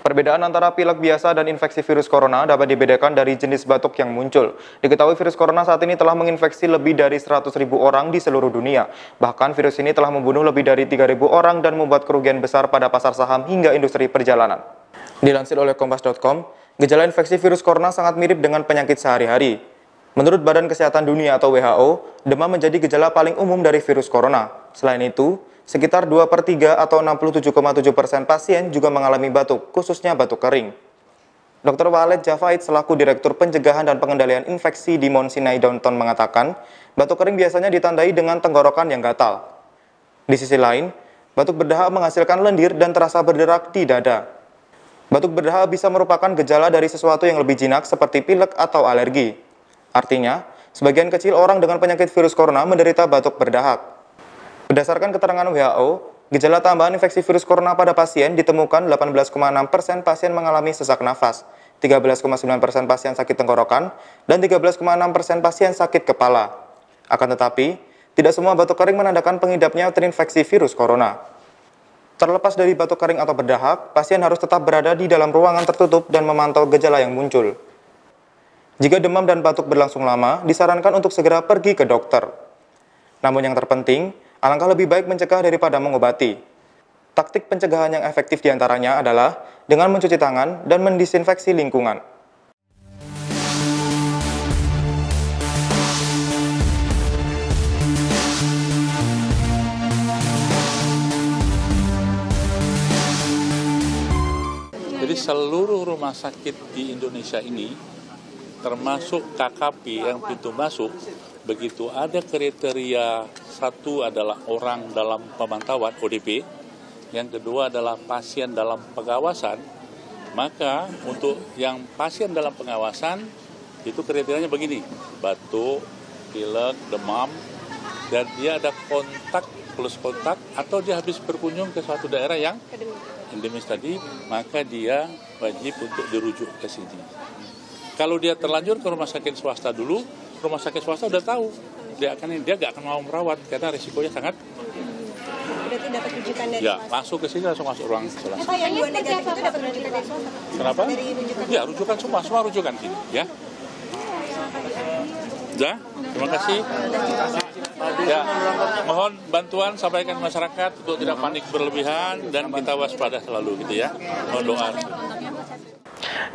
Perbedaan antara pilek biasa dan infeksi virus corona dapat dibedakan dari jenis batuk yang muncul. Diketahui virus corona saat ini telah menginfeksi lebih dari 100.000 orang di seluruh dunia. Bahkan virus ini telah membunuh lebih dari 3.000 orang dan membuat kerugian besar pada pasar saham hingga industri perjalanan. Dilansir oleh Kompas.com, gejala infeksi virus corona sangat mirip dengan penyakit sehari-hari. Menurut Badan Kesehatan Dunia atau WHO, demam menjadi gejala paling umum dari virus corona. Selain itu, sekitar 2/3 atau 67,7% pasien juga mengalami batuk, khususnya batuk kering. Dr. Walid Javaid selaku Direktur Pencegahan dan Pengendalian Infeksi di Mount Sinai Downtown mengatakan, batuk kering biasanya ditandai dengan tenggorokan yang gatal. Di sisi lain, batuk berdahak menghasilkan lendir dan terasa berderak di dada. Batuk berdahak bisa merupakan gejala dari sesuatu yang lebih jinak seperti pilek atau alergi. Artinya, sebagian kecil orang dengan penyakit virus corona menderita batuk berdahak. Berdasarkan keterangan WHO, gejala tambahan infeksi virus corona pada pasien ditemukan 18,6% pasien mengalami sesak nafas, 13,9% pasien sakit tenggorokan, dan 13,6% pasien sakit kepala. Akan tetapi, tidak semua batuk kering menandakan pengidapnya terinfeksi virus corona. Terlepas dari batuk kering atau berdahak, pasien harus tetap berada di dalam ruangan tertutup dan memantau gejala yang muncul. Jika demam dan batuk berlangsung lama, disarankan untuk segera pergi ke dokter. Namun yang terpenting, alangkah lebih baik mencegah daripada mengobati. Taktik pencegahan yang efektif diantaranya adalah dengan mencuci tangan dan mendisinfeksi lingkungan. Jadi seluruh rumah sakit di Indonesia ini, termasuk KKP yang pintu masuk, begitu ada kriteria, satu adalah orang dalam pemantauan ODP, yang kedua adalah pasien dalam pengawasan, maka untuk yang pasien dalam pengawasan, itu kriterianya begini, batuk, pilek, demam, dan dia ada kontak plus kontak, atau dia habis berkunjung ke suatu daerah yang endemis tadi, maka dia wajib untuk dirujuk ke sini. Kalau dia terlanjur ke rumah sakit swasta dulu, rumah sakit swasta udah tahu dia nggak akan mau merawat karena risikonya sangat. Berarti dapat rujukan dari ya, masuk ke sini langsung masuk ruang isolasi. Pak, yang dua negatif itu dapat rujukan dari swasta? Kenapa? Dari rujukan. Ya, rujukan semua rujukan sini, ya. Ya, terima kasih. Ya, mohon bantuan sampaikan masyarakat untuk tidak panik berlebihan dan kita waspada selalu gitu ya. Mohon doa.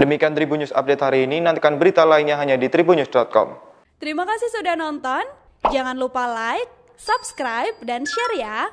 Demikian Tribun News Update hari ini, nantikan berita lainnya hanya di tribunnews.com. Terima kasih sudah nonton, jangan lupa like, subscribe, dan share ya!